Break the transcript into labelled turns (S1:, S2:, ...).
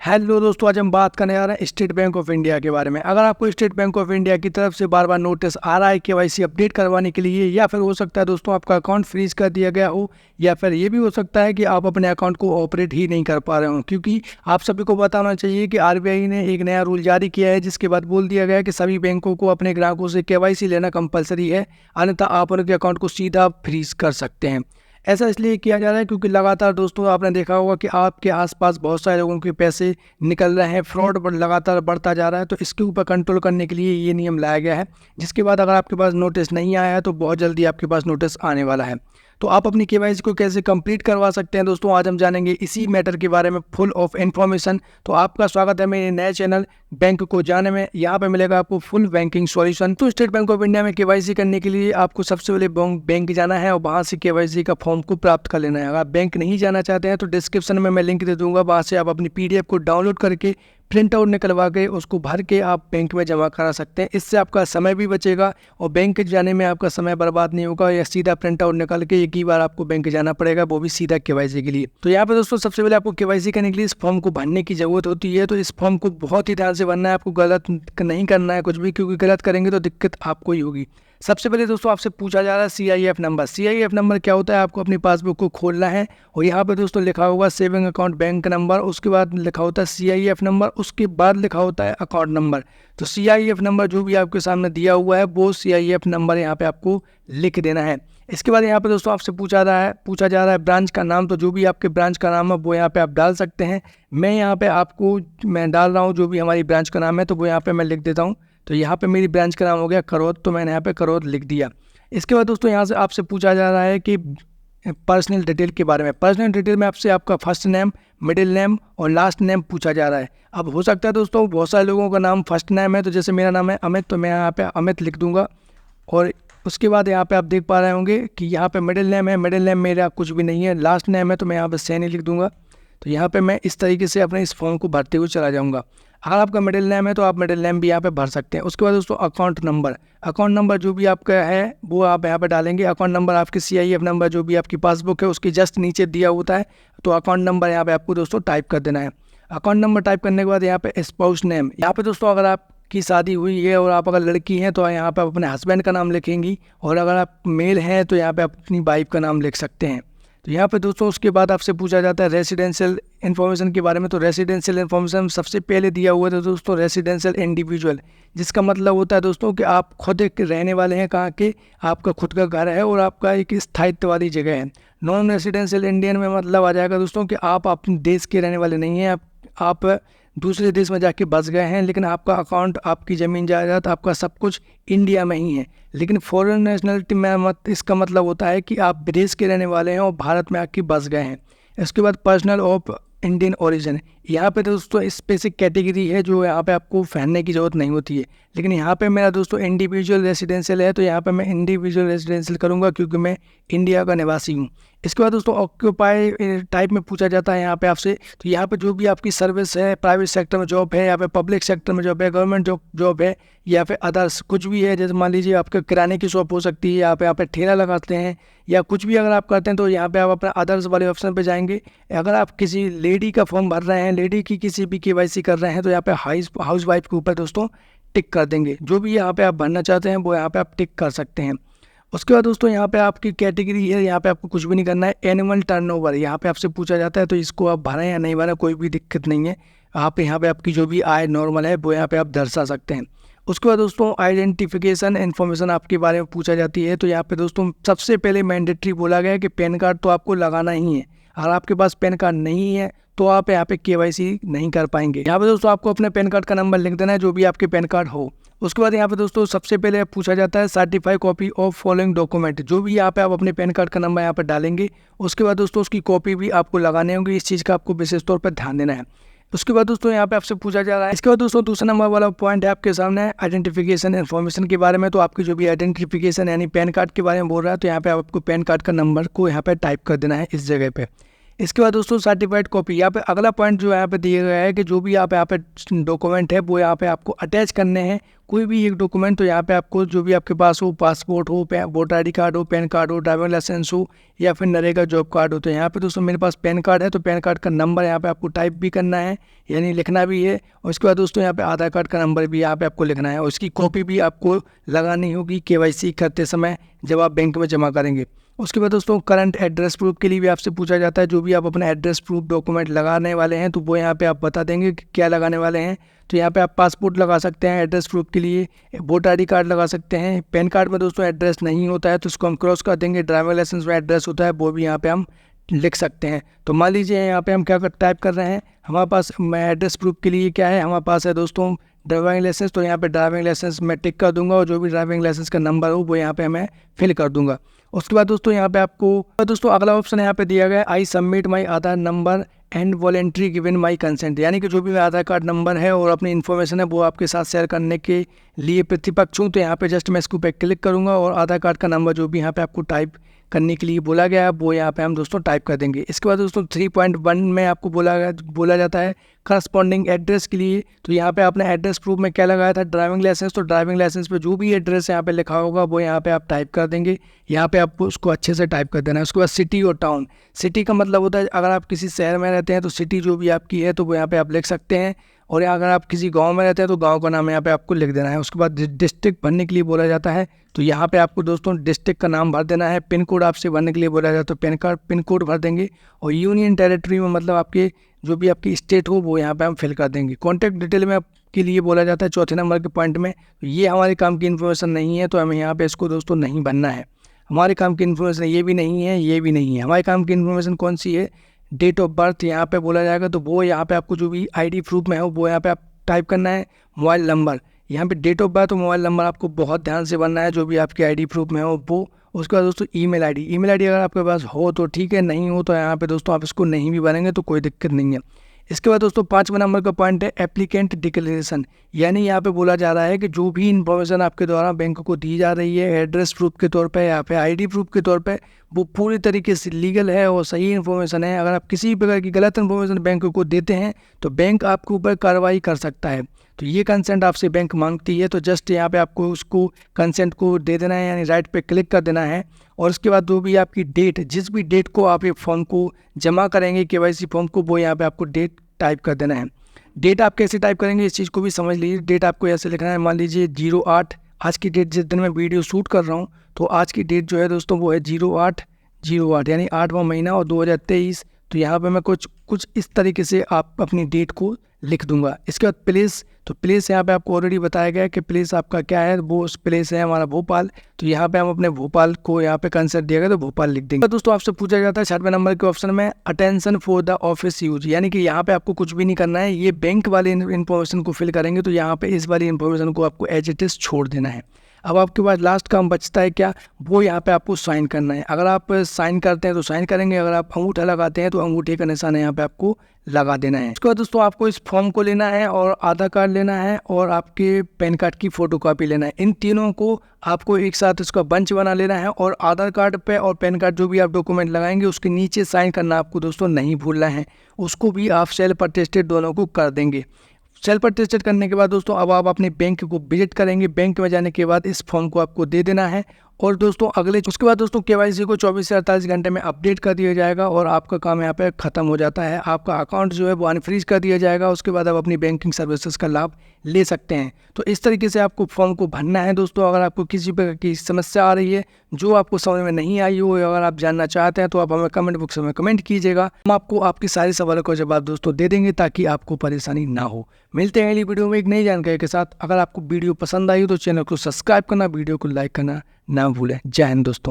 S1: Hello दोस्तों, आज हम बात करने जा रहे हैं स्टेट बैंक ऑफ इंडिया के बारे में। अगर आपको स्टेट बैंक ऑफ इंडिया की तरफ से बार बार नोटिस आ रहा है केवाईसी अपडेट करवाने के लिए, या फिर हो सकता है दोस्तों आपका अकाउंट फ्रीज कर दिया गया हो, या फिर ये भी हो सकता है कि आप अपने अकाउंट को ऑपरेट ही नहीं कर पा रहे हो, क्योंकि आप सभी को पता होना चाहिए कि आरबीआई ने एक नया रूल जारी किया है जिसके बाद बोल दिया गया है कि सभी बैंकों को अपने ग्राहकों से केवाईसी लेना कंपलसरी है, अन्यथा आप उनके अकाउंट को सीधा फ्रीज कर सकते हैं। ऐसा इसलिए किया जा रहा है क्योंकि लगातार दोस्तों आपने देखा होगा कि आपके आसपास बहुत सारे लोगों के पैसे निकल रहे हैं, फ्रॉड लगातार बढ़ता जा रहा है। तो इसके ऊपर कंट्रोल करने के लिए ये नियम लाया गया है, जिसके बाद अगर आपके पास नोटिस नहीं आया है तो बहुत जल्दी आपके पास नोटिस आने वाला है। तो आप अपनी केवाईसी को कैसे कंप्लीट करवा सकते हैं दोस्तों, आज हम जानेंगे इसी मैटर के बारे में फुल ऑफ इन्फॉर्मेशन। तो आपका स्वागत है मेरे नए चैनल बैंक को जाने में। यहाँ पे मिलेगा आपको फुल बैंकिंग सॉल्यूशन। तो स्टेट बैंक ऑफ इंडिया में केवाईसी करने के लिए आपको सबसे पहले बैंक जाना है और वहाँ से केवाईसी का फॉर्म को प्राप्त कर लेना है। अगर आप बैंक नहीं जाना चाहते हैं तो डिस्क्रिप्शन में मैं लिंक दे दूंगा, वहाँ से आप अपनी पीडीएफ को डाउनलोड करके प्रिंट आउट निकलवा के उसको भर के आप बैंक में जमा करा सकते हैं। इससे आपका समय भी बचेगा और बैंक जाने में आपका समय बर्बाद नहीं होगा, या सीधा प्रिंट आउट निकाल के एक ही बार आपको बैंक जाना पड़ेगा, वो भी सीधा केवाईसी के लिए। तो यहाँ पे दोस्तों सबसे पहले आपको केवाईसी करने के लिए इस फॉर्म को भरने की जरूरत होती है। तो इस फॉर्म को बहुत ही ध्यान से भरना है, आपको गलत नहीं करना है कुछ भी, क्योंकि गलत करेंगे तो दिक्कत आपको ही होगी। सबसे पहले दोस्तों आपसे पूछा जा रहा है सीआईएफ नंबर। सीआईएफ नंबर क्या होता है, आपको अपनी पासबुक को खोलना है और यहाँ पे दोस्तों लिखा होगा सेविंग अकाउंट बैंक नंबर, उसके बाद लिखा होता है सीआईएफ नंबर, उसके बाद लिखा होता है अकाउंट नंबर। तो सीआईएफ नंबर जो भी आपके सामने दिया हुआ है वो सीआईएफ नंबर यहाँ पे आपको लिख देना है। इसके बाद यहाँ पे दोस्तों आपसे पूछा जा रहा है ब्रांच का नाम। तो जो भी आपके ब्रांच का नाम है वो यहाँ पे आप डाल सकते हैं। मैं यहाँ पे मैं डाल रहा हूँ जो भी हमारी ब्रांच का नाम है, तो वो यहाँ पे मैं लिख देता हूँ। तो यहाँ पे मेरी ब्रांच का नाम हो गया करौद, तो मैंने यहाँ पे करौद लिख दिया। इसके बाद दोस्तों यहाँ से आपसे पूछा जा रहा है कि पर्सनल डिटेल के बारे में। पर्सनल डिटेल में आपसे आपका फर्स्ट नेम, मिडिल नेम और लास्ट नेम पूछा जा रहा है। अब हो सकता है दोस्तों बहुत सारे लोगों का नाम फर्स्ट नेम है, तो जैसे मेरा नाम है अमित, तो मैं यहाँ पे अमित लिख दूंगा। और उसके बाद यहाँ पे आप देख पा रहे होंगे कि यहाँ पे मिडिल नेम है, मिडिल नेम मेरा कुछ भी नहीं है। लास्ट नेम है तो मैं यहाँ पे सैनी लिख दूंगा। तो यहाँ पे मैं इस तरीके से अपने इस फॉर्म को भरते हुए चला जाऊँगा। अगर आपका मिडिल नेम है तो आप मिडिल नेम भी यहाँ पे भर सकते हैं। उसके बाद दोस्तों अकाउंट नंबर जो भी आपका है वो आप यहाँ पे डालेंगे। अकाउंट नंबर आपके सीआईएफ नंबर जो भी आपकी पासबुक है उसके जस्ट नीचे दिया होता है, तो अकाउंट नंबर यहाँ पे आपको दोस्तों टाइप कर देना है। अकाउंट नंबर टाइप करने के बाद यहाँ पे स्पाउस नेम, यहाँ पे दोस्तों अगर आपकी शादी हुई है और आप अगर लड़की हैं तो यहाँ पे आप अपने हस्बैंड का नाम लिखेंगी, और अगर आप मेल हैं तो यहाँ पे आप अपनी वाइफ का नाम लिख सकते हैं। तो यहाँ पे दोस्तों उसके बाद आपसे पूछा जाता है रेसिडेंशियल इन्फॉर्मेशन के बारे में। तो रेसिडेंशियल इन्फॉर्मेशन सबसे पहले दिया हुआ है दोस्तों रेसिडेंशियल इंडिविजुअल, जिसका मतलब होता है दोस्तों कि आप खुद एक रहने वाले हैं, कहाँ के, आपका खुद का घर है और आपका एक स्थायित्व वाली जगह है। नॉन रेसिडेंशियल इंडियन में मतलब आ जाएगा दोस्तों कि आप अपने देश के रहने वाले नहीं हैं, आप दूसरे देश में जाके बस गए हैं, लेकिन आपका अकाउंट, आपकी ज़मीन जायदाद, आपका सब कुछ इंडिया में ही है। लेकिन फॉरेन नेशनलिटी में इसका मतलब होता है कि आप विदेश के रहने वाले हैं और भारत में आके बस गए हैं। इसके बाद पर्सनल ऑफ इंडियन ओरिजिन, यहाँ पे दोस्तों स्पेसिफिक कैटेगरी है जो यहाँ पे आपको पहनने की ज़रूरत नहीं होती है, लेकिन यहाँ पे मेरा दोस्तों इंडिविजुअल रेसिडेंशियल है, तो यहाँ पे मैं इंडिविजुअल रेसिडेंशियल करूँगा क्योंकि मैं इंडिया का निवासी हूँ। इसके बाद दोस्तों ऑक्यूपाई टाइप में पूछा जाता है यहाँ पे आपसे। तो यहाँ पे जो भी आपकी सर्विस है, प्राइवेट सेक्टर में जॉब है या फिर पब्लिक सेक्टर में जॉब है, गवर्नमेंट जॉब है, या फिर अदर्स कुछ भी है, जैसे मान लीजिए आपके किराने की शॉप हो सकती है, यहाँ पे ठेला लगाते हैं या कुछ भी अगर आप करते हैं, तो यहाँ पे आप अपना अदर्स वाले ऑप्शन पे जाएंगे। अगर आप किसी लेडी का फॉर्म भर रहे हैं, लेडी की किसी भी केवाईसी कर रहे हैं, तो यहाँ पे हाउस वाइफ के ऊपर दोस्तों टिक कर देंगे। जो भी यहाँ पे आप भरना चाहते हैं वो यहाँ पे आप टिक कर सकते हैं। उसके बाद दोस्तों यहाँ पे आपकी कैटेगरी है, यहाँ पे आपको कुछ भी नहीं करना है। एनुअल टर्नओवर यहाँ पे आपसे पूछा जाता है, तो इसको आप भरें या नहीं भरें कोई भी दिक्कत नहीं है। आप यहाँ पे आपकी जो भी आय नॉर्मल है वो यहाँ पे आप दर्शा सकते हैं। उसके बाद दोस्तों आइडेंटिफिकेशन इन्फॉर्मेशन आपके बारे में पूछा जाती है। तो यहाँ पे दोस्तों सबसे पहले मैंडेटरी बोला गया है कि पैन कार्ड तो आपको लगाना ही है। अगर आपके पास पैन कार्ड नहीं है तो आप यहाँ पे केवाईसी नहीं कर पाएंगे। यहाँ पे दोस्तों आपको अपने पैन कार्ड का नंबर लिख देना है जो भी आपके पैन कार्ड हो। उसके बाद यहाँ पे दोस्तों सबसे पहले पूछा जाता है certified copy of following document, जो भी यहाँ पे आप अपने पैन कार्ड का नंबर यहाँ पे डालेंगे, उसके बाद दोस्तों उसकी कॉपी भी आपको लगाने होंगे। इस चीज़ का आपको विशेष तौर पर ध्यान देना है। उसके बाद दोस्तों यहाँ पे आपसे पूछा जा रहा है। इसके बाद दोस्तों दूसरा नंबर वाला पॉइंट है आपके सामने आइडेंटिफिकेशन इन्फॉर्मेशन के बारे में। तो आपकी जो भी आइडेंटिफिकेशन यानी पैन कार्ड के बारे में बोल रहा है, तो यहाँ पे आपको पैन कार्ड का नंबर को यहाँ पे टाइप कर देना है इस जगह पे। इसके बाद दोस्तों सर्टिफाइड कॉपी, यहाँ पे अगला पॉइंट जो यहाँ पे दिया गया है कि जो भी आप यहाँ पे डॉक्यूमेंट है वो यहाँ पे आपको अटैच करने हैं, कोई भी एक डॉक्यूमेंट। तो यहाँ पे आपको जो भी आपके पास हो, पासपोर्ट हो, वोटर आई डी कार्ड हो, पैन कार्ड हो, ड्राइविंग लाइसेंस हो, या फिर नरेगा जॉब कार्ड हो। तो यहाँ पे दोस्तों मेरे पास पैन कार्ड है, तो पैन कार्ड का नंबर यहाँ पे आपको टाइप भी करना है, यानी लिखना भी है। और उसके बाद दोस्तों यहाँ पे आधार कार्ड का नंबर भी यहाँ पे आपको लिखना है, और उसकी कॉपी भी आपको लगानी होगी KYC करते समय जब आप बैंक में जमा करेंगे। उसके बाद दोस्तों करंट एड्रेस प्रूफ के लिए भी आपसे पूछा जाता है, जो भी आप अपना एड्रेस प्रूफ डॉक्यूमेंट लगाने वाले हैं तो वो यहाँ पे आप बता देंगे कि क्या लगाने वाले हैं। तो यहाँ पे आप पासपोर्ट लगा सकते हैं एड्रेस प्रूफ के लिए, वोटर ID कार्ड लगा सकते हैं। पैन कार्ड में दोस्तों एड्रेस नहीं होता है तो उसको हम क्रॉस कर देंगे। ड्राइविंग लाइसेंस में एड्रेस होता है, वो भी यहाँ पे हम लिख सकते हैं। तो मान लीजिए यहाँ पे हम क्या टाइप कर रहे हैं, हमारे पास एड्रेस प्रूफ के लिए क्या है, हमारे पास है दोस्तों ड्राइविंग लाइसेंस। तो यहाँ पे ड्राइविंग लाइसेंस मैं टिक कर दूंगा, और जो भी ड्राइविंग लाइसेंस का नंबर हो वो यहाँ पे मैं फिल कर दूंगा। उसके बाद दोस्तों यहाँ पे आपको दोस्तों अगला ऑप्शन यहाँ पे दिया गया है, I submit my Aadhaar number and voluntary given my consent, यानी कि जो भी आधार कार्ड नंबर है और अपनी इन्फॉर्मेशन है वो आपके साथ शेयर करने के लिए प्रतिपक्ष हूँ। तो यहाँ पे जस्ट मैं इसको पे क्लिक करूँगा, और आधार कार्ड का नंबर जो भी यहाँ पे आपको टाइप करने के लिए बोला गया है वो यहाँ पे हम दोस्तों टाइप कर देंगे। इसके बाद दोस्तों 3.1 में आपको बोला जाता है करस्पॉन्डिंग एड्रेस के लिए। तो यहाँ पे आपने एड्रेस प्रूफ में क्या लगाया था, ड्राइविंग लाइसेंस। तो ड्राइविंग लाइसेंस पे जो भी एड्रेस यहाँ पे लिखा होगा वो यहाँ पे आप टाइप कर देंगे। यहाँ पे आपको उसको अच्छे से टाइप कर देना है। उसके बाद सिटी और टाउन, सिटी का मतलब होता है अगर आप किसी शहर में रहते हैं तो सिटी जो भी आपकी है तो वो यहाँ पे आप लिख सकते हैं, और अगर आप किसी गांव में रहते हैं तो गांव का नाम यहाँ पे आपको लिख देना है। उसके बाद डिस्ट्रिक्ट भरने के लिए बोला जाता है, तो यहाँ पे आपको दोस्तों डिस्ट्रिक्ट का नाम भर देना है। पिन कोड आपसे भरने के लिए बोला जाता है, तो पिन कोड भर देंगे। और यूनियन टेरिटरी में मतलब आपके जो भी आपकी स्टेट हो वो यहाँ पे हम फिल कर देंगे। कॉन्टैक्ट डिटेल में आपके लिए बोला जाता है चौथे नंबर के पॉइंट में, तो ये हमारे काम की इन्फॉर्मेशन नहीं है, तो हमें यहाँ पे इसको दोस्तों नहीं भरना है। हमारे काम की इन्फॉर्मेशन ये भी नहीं है, ये भी नहीं है। हमारे काम की इन्फॉर्मेशन कौन सी है, डेट ऑफ बर्थ यहाँ पे बोला जाएगा, तो वो यहाँ पे आपको जो भी ID प्रूफ में हो वो यहाँ पे आप टाइप करना है। मोबाइल नंबर, यहाँ पे डेट ऑफ बर्थ और मोबाइल नंबर आपको बहुत ध्यान से भरना है जो भी आपके ID प्रूफ में हो वो। उसके बाद दोस्तों ईमेल आईडी अगर आपके पास हो तो ठीक है, नहीं हो तो यहाँ पे दोस्तों आप इसको नहीं भी भरेंगे तो कोई दिक्कत नहीं है। इसके बाद दोस्तों 5वां नंबर का पॉइंट है एप्लीकेंट डिक्लेरेशन, यानी यहाँ पे बोला जा रहा है कि जो भी इन्फॉर्मेशन आपके द्वारा बैंक को दी जा रही है एड्रेस प्रूफ के तौर पे या फिर ID प्रूफ के तौर पे, वो पूरी तरीके से लीगल है और सही इन्फॉर्मेशन है। अगर आप किसी भी प्रकार की गलत इन्फॉर्मेशन बैंक को देते हैं तो बैंक आपके ऊपर कार्रवाई कर सकता है। तो ये कंसेंट आपसे बैंक मांगती है, तो जस्ट यहाँ पे आपको उसको कंसेंट को दे देना है, यानी राइट पे क्लिक कर देना है। और उसके बाद जो भी आपकी डेट, जिस भी डेट को आप ये फॉर्म को जमा करेंगे KYC फॉर्म को, वो यहाँ पे आपको डेट टाइप कर देना है। डेट आप कैसे टाइप करेंगे इस चीज़ को भी समझ लीजिए। डेट आपको ऐसे लिखना है, मान लीजिए 08, आज की डेट जिस दिन मैं वीडियो शूट कर रहा हूँ तो आज की डेट जो है दोस्तों वो है 08/08, यानी 8वां महीना और 2023। तो यहाँ पे मैं कुछ इस तरीके से आप अपनी डेट को लिख दूंगा। इसके बाद प्लेस, तो प्लेस यहाँ पे आपको ऑलरेडी बताया गया है कि प्लेस आपका क्या है, वो उस प्लेस है हमारा भोपाल। तो यहाँ पे हम अपने भोपाल को यहाँ पे कंसेंट दिया गया तो भोपाल लिख देंगे। तो दोस्तों आपसे पूछा जाता है 6वें नंबर के ऑप्शन में attention for the office use, यानी कि यहाँ पे आपको कुछ भी नहीं करना है, ये बैंक वाले इन्फॉर्मेशन को फिल करेंगे। तो यहाँ पे इस वाली इन्फॉर्मेशन को आपको एज इट इज छोड़ देना है। अब आपके पास लास्ट काम बचता है क्या, वो यहाँ पे आपको साइन करना है। अगर आप साइन करते हैं तो साइन करेंगे, अगर आप अंगूठा लगाते हैं तो अंगूठे का निशान यहाँ पे आपको लगा देना है। उसके बाद दोस्तों आपको इस फॉर्म को लेना है और आधार कार्ड लेना है और आपके पैन कार्ड की फोटोकॉपी लेना है। इन तीनों को आपको एक साथ इसका बंच बना लेना है, और आधार कार्ड पे और पैन कार्ड जो भी आप डॉक्यूमेंट लगाएंगे उसके नीचे साइन करना आपको दोस्तों नहीं भूलना है। उसको भी आप सेल्फ अटेस्टेड दोनों को कर देंगे। सेल्फ अटेस्टेड करने के बाद दोस्तों अब आप अपने बैंक को विजिट करेंगे। बैंक में जाने के बाद इस फॉर्म को आपको दे देना है, और दोस्तों उसके बाद दोस्तों KYC को 24 से 48 घंटे में अपडेट कर दिया जाएगा और आपका काम यहाँ पे खत्म हो जाता है। आपका अकाउंट जो है वो अनफ्रीज कर दिया जाएगा। उसके बाद आप अपनी बैंकिंग सर्विसेज का लाभ ले सकते हैं। तो इस तरीके से आपको फॉर्म को भरना है दोस्तों। अगर आपको किसी प्रकार की समस्या आ रही है जो आपको समझ में नहीं आई हो, अगर आप जानना चाहते हैं तो आप हमें कमेंट बॉक्स में कमेंट कीजिएगा। हम आपको आपके सारे सवालों का जवाब दोस्तों दे देंगे ताकि आपको परेशानी ना हो। मिलते हैं अगली वीडियो में एक नई जानकारी के साथ। अगर आपको वीडियो पसंद आई हो तो चैनल को सब्सक्राइब करना, वीडियो को लाइक करना ना भूलें। जय हिंद दोस्तों।